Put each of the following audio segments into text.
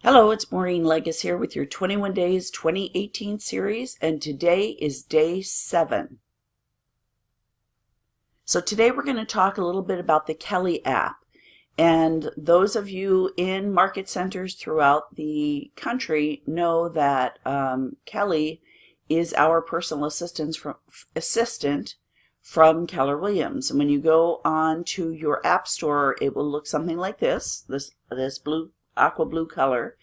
Hello, it's Maureen Legas here with your 21 Days 2018 series, and today is day 7. So today we're going to talk a little bit about the Kelle app. And those of you in market centers throughout the country know that Kelle is our personal assistant from Keller Williams. And when you go on to your app store, it will look something like this blue, aqua blue color.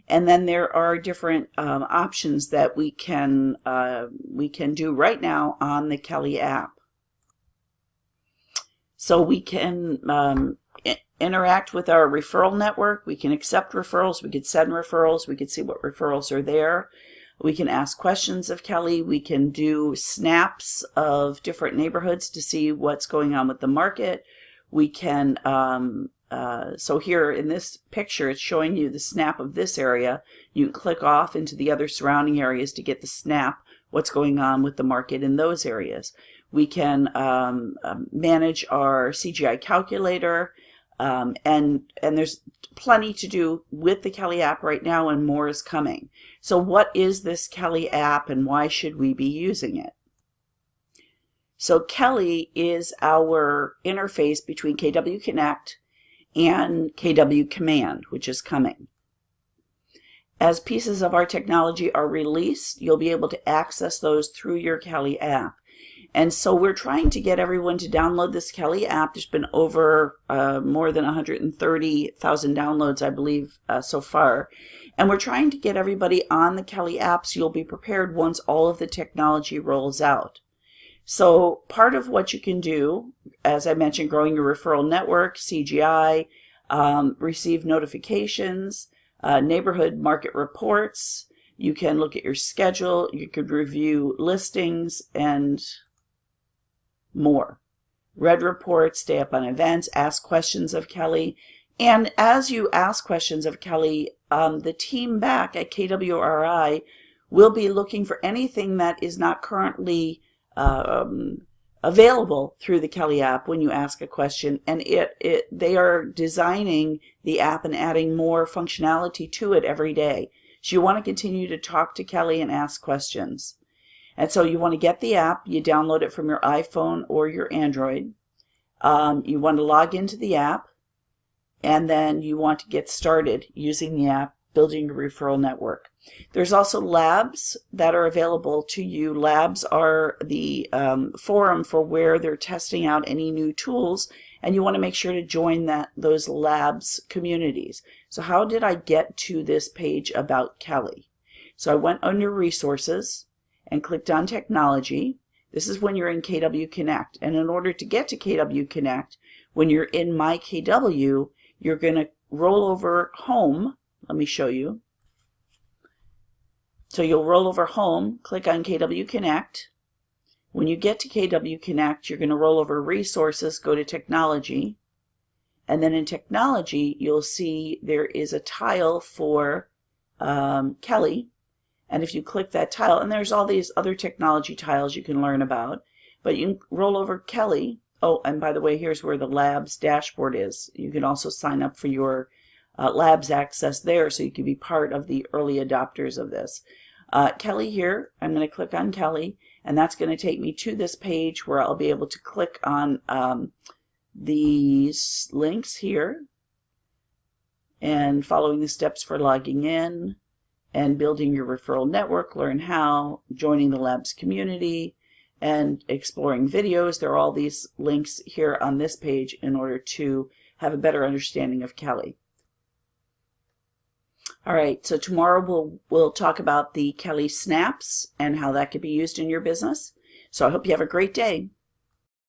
And then there are different options that we can do right now on the Kelle app. So we can interact with our referral network. We can accept referrals. We could send referrals. We could see what referrals are there. We can ask questions of Kelle. We can do snaps of different neighborhoods to see what's going on with the market. We can so here in this picture, it's showing you the snap of this area. You can click off into the other surrounding areas to get the snap, what's going on with the market in those areas. We can manage our CGI calculator, and there's plenty to do with the Kelle app right now, and more is coming. So what is this Kelle app and why should we be using it? So Kelle is our interface between KW Connect and KW Command, which is coming. As pieces of our technology are released, you'll be able to access those through your Kelle app. And so we're trying to get everyone to download this Kelle app. There's been over more than 130,000 downloads, I believe, so far. And we're trying to get everybody on the Kelle app so you'll be prepared once all of the technology rolls out. So part of what you can do, as I mentioned, growing your referral network, CGI, receive notifications, neighborhood market reports. You can look at your schedule. You could review listings and more. Read reports, stay up on events, ask questions of Kelle. And as you ask questions of Kelle, the team back at KWRI will be looking for anything that is not currently available through the Kelle app when you ask a question, and they are designing the app and adding more functionality to it every day. So you want to continue to talk to Kelle and ask questions. And so you want to get the app. You download it from your iPhone or your Android. You want to log into the app, and then you want to get started using the app, building your referral network. There's also labs that are available to you. Labs are the forum for where they're testing out any new tools, and you want to make sure to join those labs communities. So how did I get to this page about Kelle? So I went under resources and clicked on technology. This is when you're in KW Connect, and in order to get to KW Connect, when you're in My KW, you're going to roll over home. Let me show you. So you'll roll over home, click on KW Connect. When you get to KW Connect, you're going to roll over resources, go to technology. And then in technology, you'll see there is a tile for Kelle. And if you click that tile, and there's all these other technology tiles you can learn about, but you can roll over Kelle. Oh, and by the way, here's where the labs dashboard is. You can also sign up for your labs access there, so you can be part of the early adopters of this. Kelle here, I'm going to click on Kelle, and that's going to take me to this page where I'll be able to click on these links here, and following the steps for logging in and building your referral network, learn how, joining the labs community, and exploring videos. There are all these links here on this page in order to have a better understanding of Kelle. All right, so tomorrow we'll talk about the Kelle snaps and how that could be used in your business. So I hope you have a great day.